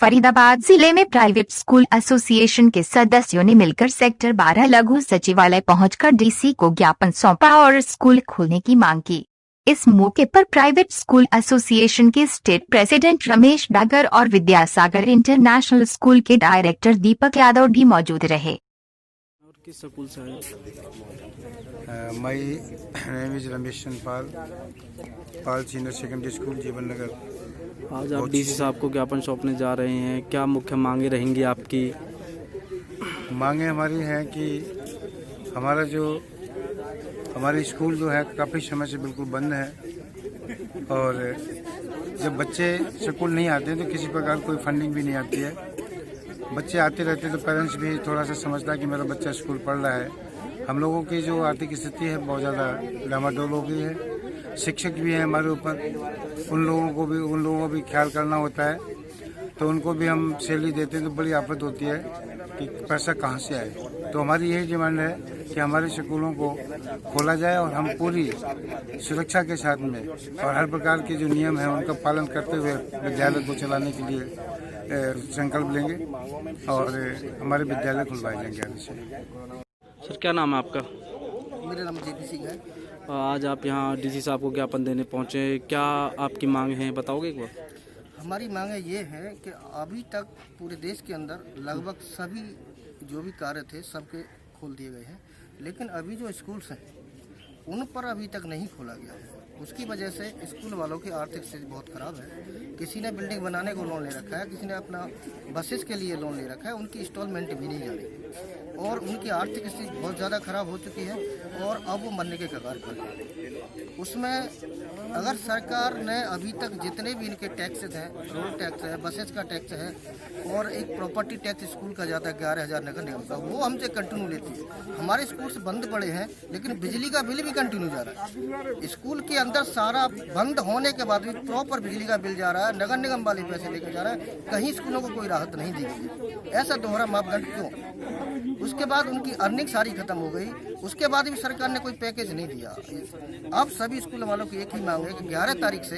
फरीदाबाद जिले में private school association के सदस्यों ने मिलकर सेक्टर 12 लघु सचिवालय पहुंचकर डीसी को ज्ञापन सौंपा और स्कूल खोलने की मांग की। इस मौके पर प्राइवेट स्कूल एसोसिएशन के स्टेट प्रेसिडेंट रमेश डागर और विद्यासागर इंटरनेशनल स्कूल के डायरेक्टर दीपक यादव भी मौजूद रहे। और किस स्कूल से आए? My name is Ramesh Pal senior secondary school जीवन नगर। आज आप डीसी साहब को ज्ञापन सौंपने जा रहे हैं, क्या मुख्य मांगे रहेंगी आपकी? मांगे हमारी हैं कि हमारी स्कूल जो है काफ़ी समय से बिल्कुल बंद है और जब बच्चे स्कूल नहीं आते तो किसी प्रकार कोई फंडिंग भी नहीं आती है। बच्चे आते रहते तो पेरेंट्स भी थोड़ा सा समझता है कि मेरा बच्चा स्कूल पढ़ रहा है। हम लोगों की जो आर्थिक स्थिति है बहुत ज़्यादा डामाडोल हो गई है। शिक्षक भी हैं हमारे ऊपर, उन लोगों को भी ख्याल करना होता है, तो उनको भी हम सैलरी देते हैं तो बड़ी आफत होती है कि पैसा कहाँ से आए। तो हमारी यही डिमांड है कि हमारे स्कूलों को खोला जाए और हम पूरी सुरक्षा के साथ में और हर प्रकार के जो नियम हैं उनका पालन करते हुए विद्यालय को चलाने के लिए संकल्प लेंगे और हमारे विद्यालय खुलवाए जाएंगे आगे से। सर क्या नाम है आपका? मेरा नाम जेपी सिंह है। आज आप यहाँ डीसी साहब को ज्ञापन देने पहुँचे, क्या आपकी मांग है बताओगे एक बार? हमारी मांगे ये है कि अभी तक पूरे देश के अंदर लगभग सभी जो भी कार्य थे सबके खोल दिए गए हैं, लेकिन अभी जो स्कूल्स हैं उन पर अभी तक नहीं खोला गया है। उसकी वजह से स्कूल वालों की आर्थिक स्थिति बहुत ख़राब है। किसी ने बिल्डिंग बनाने को लोन ले रखा है, किसी ने अपना बसेस के लिए लोन ले रखा है, उनकी इंस्टॉलमेंट भी नहीं जा रही और उनकी आर्थिक स्थिति बहुत ज़्यादा ख़राब हो चुकी है और अब वो मरने के कगार पर है। उसमें अगर सरकार ने अभी तक जितने भी इनके टैक्सेस हैं, रोड टैक्स है, बसेस का टैक्स है और एक प्रॉपर्टी टैक्स स्कूल का जाता है 11,000 नगर निगम का, वो हमसे कंटिन्यू लेती है। हमारे स्कूल से बंद पड़े हैं लेकिन बिजली का बिल भी कंटिन्यू जा रहा है। स्कूल के अंदर सारा बंद होने के बाद भी प्रॉपर बिजली का बिल जा रहा है, नगर निगम वाले पैसे लेकर जा रहा है, कहीं स्कूलों को कोई राहत नहीं दी गई। ऐसा दोहरा मापदंड क्यों? उसके बाद उनकी अर्निंग सारी खत्म हो गई, उसके बाद भी सरकार ने कोई पैकेज नहीं दिया। अब सभी स्कूल वालों की एक ही मांग है कि 11 तारीख से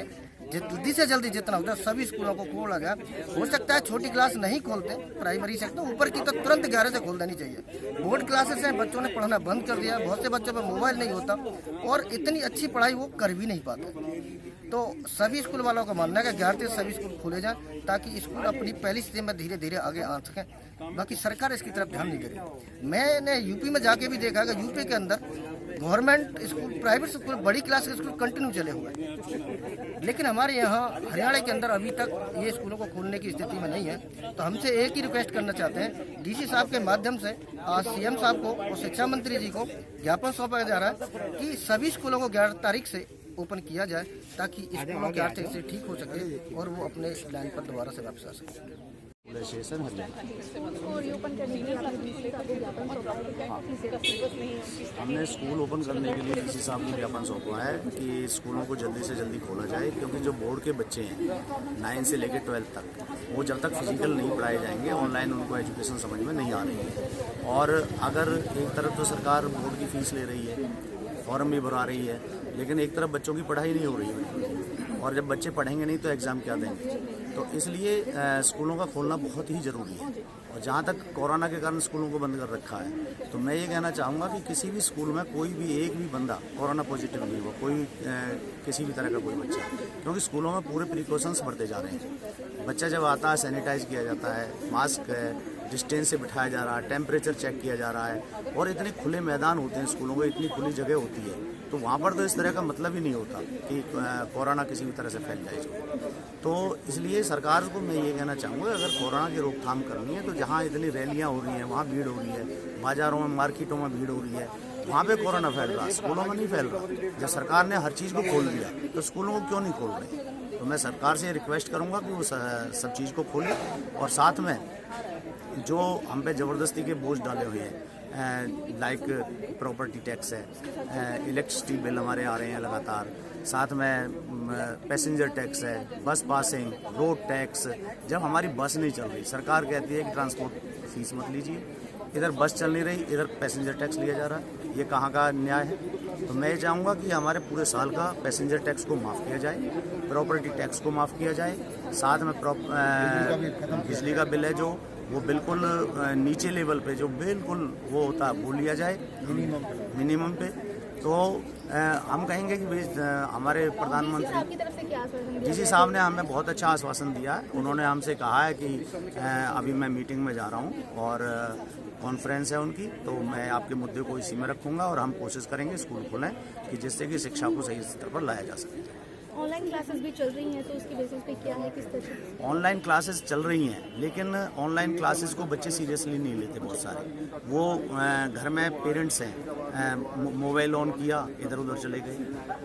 जल्दी से जल्दी जितना होता है सभी स्कूलों को खोला जाए। हो सकता है छोटी क्लास नहीं खोलते, प्राइमरी सेक्टर ऊपर की तो तुरंत 11 से खोल देनी चाहिए। बोर्ड क्लासेस हैं, बच्चों ने पढ़ना बंद कर दिया, बहुत से बच्चों पर मोबाइल नहीं होता और इतनी अच्छी पढ़ाई वो कर भी नहीं पाते। तो सभी स्कूल वालों का मानना है कि 11 से सभी स्कूल खोले जाएं ताकि स्कूल अपनी पहली स्थिति में धीरे धीरे आगे आ सकें। बाकी सरकार इसकी तरफ ध्यान नहीं दे रही। मैंने यूपी में जाके भी देखा कि यूपी के अंदर गवर्नमेंट स्कूल, प्राइवेट स्कूल, बड़ी क्लास के स्कूल कंटिन्यू चले हुए हैं, लेकिन हमारे यहाँ हरियाणा के अंदर अभी तक ये स्कूलों को खोलने की स्थिति में नहीं है। तो हमसे एक ही रिक्वेस्ट करना चाहते हैं, डीसी साहब के माध्यम से आज सीएम साहब को और शिक्षा मंत्री जी को ज्ञापन सौंपा जा रहा है कि सभी स्कूलों को 11 तारीख से ओपन किया जाए ताकि स्कूलों की आर्थिक स्थिति ठीक हो सके और वो अपने लाइन पर दोबारा से वापस आ सके। हमने स्कूल ओपन करने के लिए डीसी साहब को ज्ञापन सौंपा है कि स्कूलों को जल्दी से जल्दी खोला जाए, क्योंकि जो बोर्ड के बच्चे हैं 9 से लेकर 12 तक, वो जब तक फिजिकल नहीं पढ़ाए जाएंगे, ऑनलाइन उनको एजुकेशन समझ में नहीं आ रही है। और अगर एक तरफ तो सरकार बोर्ड की फीस ले रही है, फॉर्म भी भरा रही है, लेकिन एक तरफ बच्चों की पढ़ाई नहीं हो रही है और जब बच्चे पढ़ेंगे नहीं तो एग्ज़ाम क्या देंगे। तो इसलिए स्कूलों का खोलना बहुत ही ज़रूरी है। और जहाँ तक कोरोना के कारण स्कूलों को बंद कर रखा है, तो मैं ये कहना चाहूँगा कि किसी भी स्कूल में कोई भी एक भी बंदा कोरोना पॉजिटिव नहीं हुआ, कोई किसी भी तरह का कोई बच्चा, क्योंकि स्कूलों में पूरे प्रिकॉशंस बढ़ते जा रहे हैं। बच्चा जब आता है सैनिटाइज किया जाता है, मास्क है, डिस्टेंस से बिठाया जा रहा है, टेम्परेचर चेक किया जा रहा है और इतने खुले मैदान होते हैं स्कूलों में, इतनी खुली जगह होती है, तो वहाँ पर तो इस तरह का मतलब ही नहीं होता कि कोरोना किसी भी तरह से फैल जाए जो। तो इसलिए सरकार को मैं ये कहना चाहूँगा, अगर कोरोना की रोकथाम करनी है तो जहाँ इतनी रैलियाँ हो रही हैं, वहाँ भीड़ हो रही है, बाज़ारों में, मार्केटों में भीड़ हो रही है, वहाँ पे कोरोना फैल रहा है, स्कूलों में नहीं फैल रहा। जब सरकार ने हर चीज़ को खोल दिया तो स्कूलों को क्यों नहीं खोल रहे? तो मैं सरकार से रिक्वेस्ट करूँगा कि वो सब चीज़ को खोले और साथ में जो हम पे ज़बरदस्ती के बोझ डाले हुए हैं, लाइक प्रॉपर्टी टैक्स है, इलेक्ट्रिसिटी बिल हमारे आ रहे हैं लगातार, साथ में पैसेंजर टैक्स है, बस पासिंग, रोड टैक्स। जब हमारी बस नहीं चल रही, सरकार कहती है कि ट्रांसपोर्ट फीस मत लीजिए, इधर बस चल नहीं रही, इधर पैसेंजर टैक्स लिया जा रहा है, ये कहाँ का न्याय है? तो मैं चाहूँगा कि हमारे पूरे साल का पैसेंजर टैक्स को माफ़ किया जाए, प्रॉपर्टी टैक्स को माफ़ किया जाए, साथ में बिजली का बिल है जो वो बिल्कुल नीचे लेवल पे जो बिल्कुल वो होता है वो लिया जाए मिनिमम पे। तो हम कहेंगे कि हमारे प्रधानमंत्री आपकी तरफ से क्या आश्वासन दिया डीसी साहब ने हमें बहुत अच्छा आश्वासन दिया है। उन्होंने हमसे कहा है कि अभी मैं मीटिंग में जा रहा हूँ और कॉन्फ्रेंस है उनकी, तो मैं आपके मुद्दे को इसी में रखूँगा और हम कोशिश करेंगे स्कूल खोलें कि जिससे कि शिक्षा को सही स्तर पर लाया जा सके। ऑनलाइन क्लासेस भी चल रही हैं तो उसकी बेसिस पे क्या है, किस तरह से? ऑनलाइन क्लासेस चल रही हैं, लेकिन ऑनलाइन क्लासेस को बच्चे सीरियसली नहीं लेते बहुत सारे। वो घर में पेरेंट्स हैं, मोबाइल ऑन किया इधर उधर चले गए,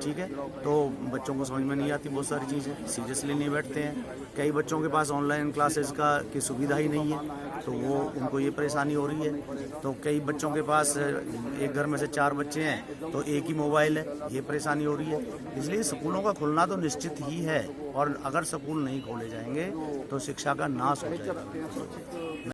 ठीक है, तो बच्चों को समझ में नहीं आती बहुत सारी चीज़ें, सीरियसली नहीं बैठते हैं। कई बच्चों के पास ऑनलाइन क्लासेस की सुविधा ही नहीं है, तो वो उनको ये परेशानी हो रही है। तो कई बच्चों के पास एक घर में से 4 बच्चे हैं तो एक ही मोबाइल है, ये परेशानी हो रही है। इसलिए स्कूलों का खुलना तो निश्चित ही है, और अगर स्कूल नहीं खोले जाएंगे तो शिक्षा का नाश हो जाएगा।